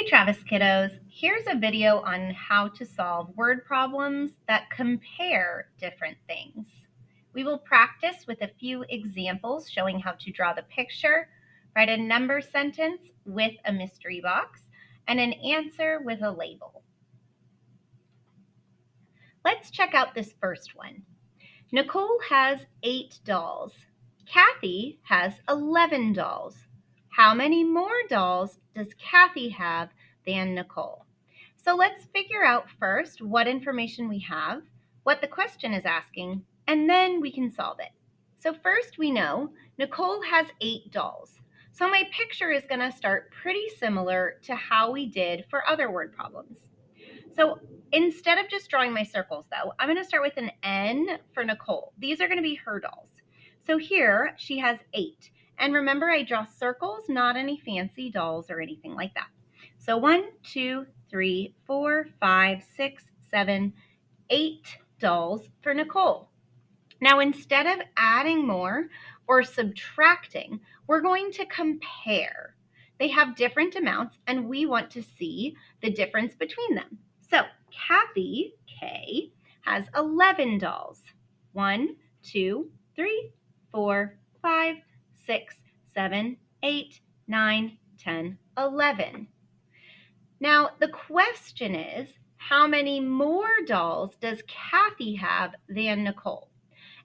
Hey Travis kiddos, here's a video on how to solve word problems that compare different things. We will practice with a few examples showing how to draw the picture, write a number sentence with a mystery box, and an answer with a label. Let's check out this first one. Nicole has 8 dolls. Kathy has 11 dolls. How many more dolls does Kathy have than Nicole? So let's figure out first what information we have, what the question is asking, and then we can solve it. So first we know Nicole has 8 dolls. So my picture is going to start pretty similar to how we did for other word problems. So instead of just drawing my circles though, I'm going to start with an N for Nicole. These are going to be her dolls. So here she has 8. And remember, I draw circles, not any fancy dolls or anything like that. So 1, 2, 3, 4, 5, 6, 7, 8 dolls for Nicole. Now, instead of adding more or subtracting, we're going to compare. They have different amounts, and we want to see the difference between them. So Kathy, K, has 11 dolls. 1, 2, 3, 4, 5, 6, 7, 8, 9, 10, 11. Now, the question is, how many more dolls does Kathy have than Nicole?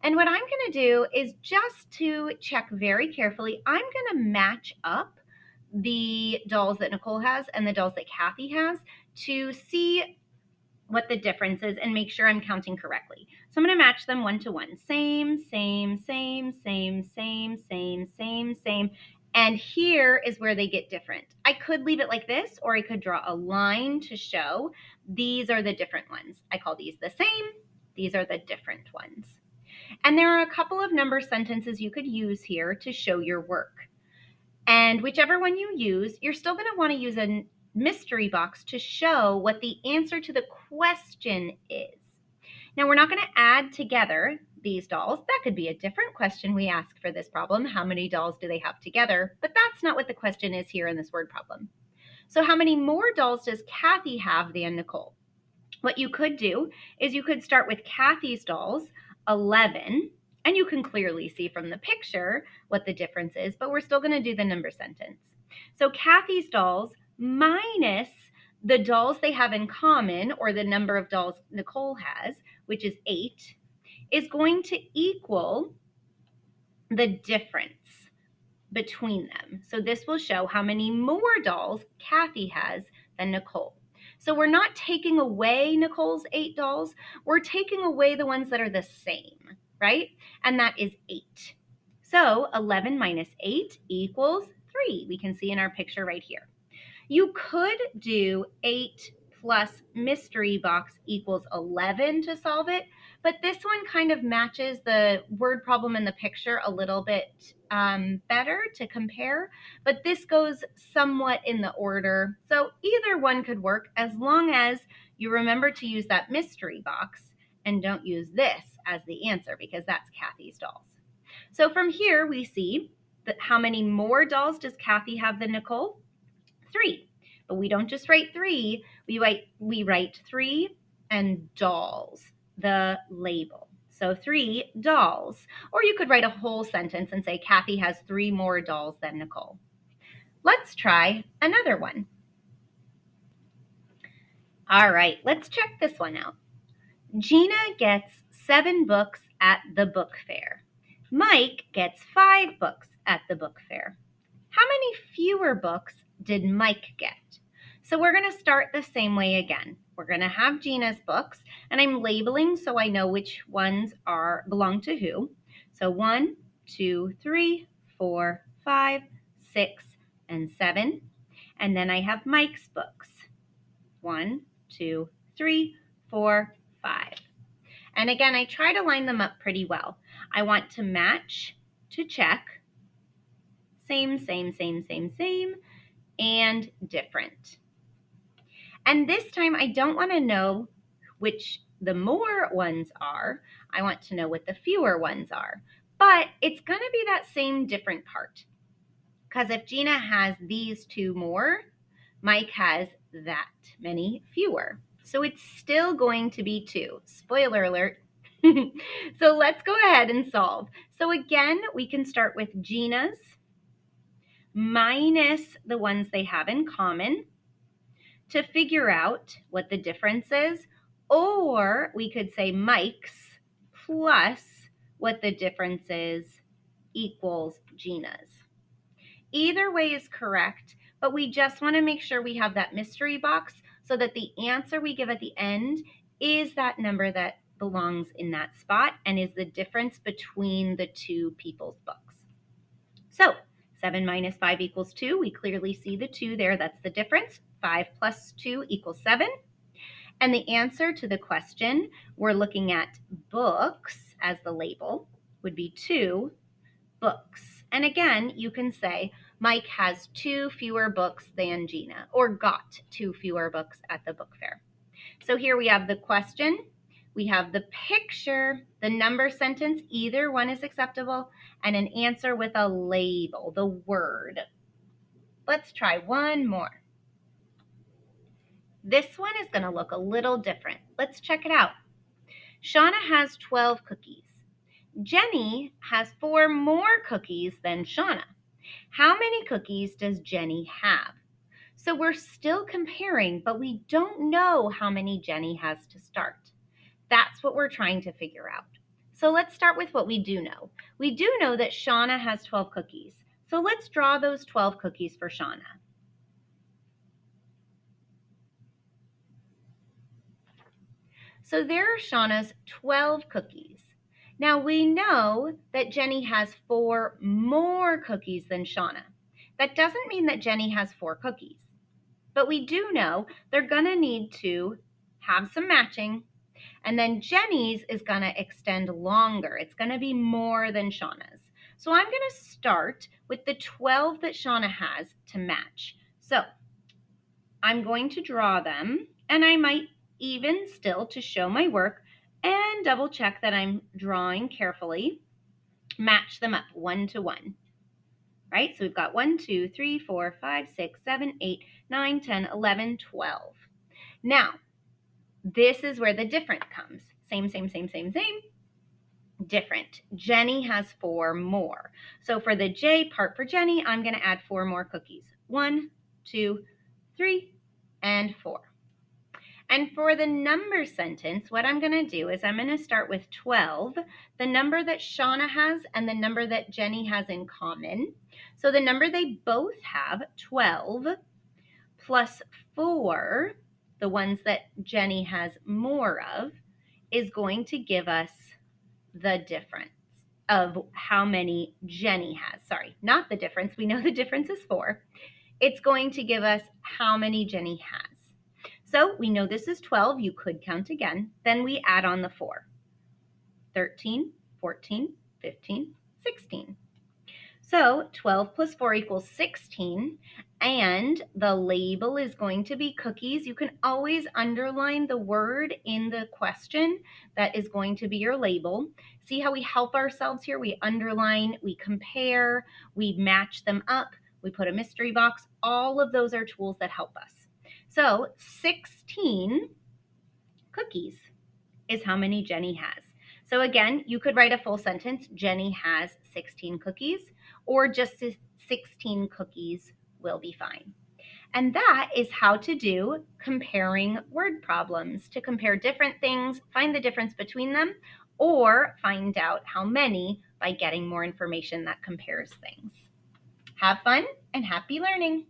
And what I'm going to do is, just to check very carefully, I'm going to match up the dolls that Nicole has and the dolls that Kathy has to see what the difference is and make sure I'm counting correctly. So I'm going to match them 1 to 1. Same, same, same, same, same, same, same, same. And here is where they get different. I could leave it like this, or I could draw a line to show these are the different ones. I call these the same. These are the different ones. And there are a couple of number sentences you could use here to show your work. And whichever one you use, you're still going to want to use a mystery box to show what the answer to the question is. Now, we're not going to add together these dolls. That could be a different question we ask for this problem. How many dolls do they have together? But that's not what the question is here in this word problem. So how many more dolls does Kathy have than Nicole? What you could do is you could start with Kathy's dolls, 11, and you can clearly see from the picture what the difference is, but we're still going to do the number sentence. So Kathy's dolls minus the dolls they have in common, or the number of dolls Nicole has, which is 8, is going to equal the difference between them. So this will show how many more dolls Kathy has than Nicole. So we're not taking away Nicole's 8 dolls. We're taking away the ones that are the same, right? And that is 8. So 11 minus 8 equals 3. We can see in our picture right here. You could do 8 plus mystery box equals 11 to solve it, but this one kind of matches the word problem in the picture a little bit better to compare, but this goes somewhat in the order. So either one could work, as long as you remember to use that mystery box and don't use this as the answer, because that's Kathy's dolls. So from here we see that how many more dolls does Kathy have than Nicole? 3. But we don't just write 3, we write 3 and dolls, the label. So 3 dolls. Or you could write a whole sentence and say Kathy has 3 more dolls than Nicole. Let's try another one. All right, let's check this one out. Gina gets 7 books at the book fair. Mike gets 5 books at the book fair. How many fewer books did Mike get? So we're going to start the same way again. We're going to have Gina's books, and I'm labeling so I know which ones belong to who. So 1, 2, 3, 4, 5, 6, and 7. And then I have Mike's books. 1, 2, 3, 4, 5. And again, I try to line them up pretty well. I want to match to check. Same, same, same, same, same, and different. And this time I don't want to know which the more ones are. I want to know what the fewer ones are. But it's going to be that same different part. Because if Gina has these 2 more, Mike has that many fewer. So it's still going to be 2. Spoiler alert. So let's go ahead and solve. So again, we can start with Gina's minus the ones they have in common to figure out what the difference is. Or we could say Mike's plus what the difference is equals Gina's. Either way is correct, but we just want to make sure we have that mystery box so that the answer we give at the end is that number that belongs in that spot and is the difference between the two people's books. So 7 minus 5 equals 2. We clearly see the 2 there. That's the difference. 5 plus 2 equals 7. And the answer to the question, we're looking at books as the label, would be 2 books. And again, you can say Mike has 2 fewer books than Gina, or got 2 fewer books at the book fair. So here we have the question, we have the picture, the number sentence, either one is acceptable, and an answer with a label, the word. Let's try one more. This one is going to look a little different. Let's check it out. Shauna has 12 cookies. Jenny has 4 more cookies than Shauna. How many cookies does Jenny have? So we're still comparing, but we don't know how many Jenny has to start. That's what we're trying to figure out. So let's start with what we do know. We do know that Shauna has 12 cookies. So let's draw those 12 cookies for Shauna. So there are Shauna's 12 cookies. Now we know that Jenny has 4 more cookies than Shauna. That doesn't mean that Jenny has 4 cookies, but we do know they're going to need to have some matching, and then Jenny's is going to extend longer. It's going to be more than Shauna's. So I'm going to start with the 12 that Shauna has to match. So I'm going to draw them, and I might even still, to show my work and double check that I'm drawing carefully, match them up 1 to 1. Right? So we've got 1, 2, 3, 4, 5, 6, 7, 8, 9, 10, 11, 12. Now, this is where the different comes. Same. Different. Jenny has 4 more. So for the J part for Jenny, I'm going to add 4 more cookies. 1, 2, 3, and 4. And for the number sentence, what I'm going to do is I'm going to start with 12, the number that Shauna has and the number that Jenny has in common. So the number they both have, 12, plus 4, the ones that Jenny has more of, is going to give us the difference of how many Jenny has. Sorry, not the difference. We know the difference is 4. It's going to give us how many Jenny has. So we know this is 12. You could count again. Then we add on the 4. 13, 14, 15, 16. So 12 plus 4 equals 16. And the label is going to be cookies. You can always underline the word in the question that is going to be your label. See how we help ourselves here? We underline, we compare, we match them up, we put a mystery box. All of those are tools that help us. So 16 cookies is how many Jenny has. So again, you could write a full sentence, Jenny has 16 cookies, or just 16 cookies will be fine. And that is how to do comparing word problems, to compare different things, find the difference between them, or find out how many by getting more information that compares things. Have fun and happy learning.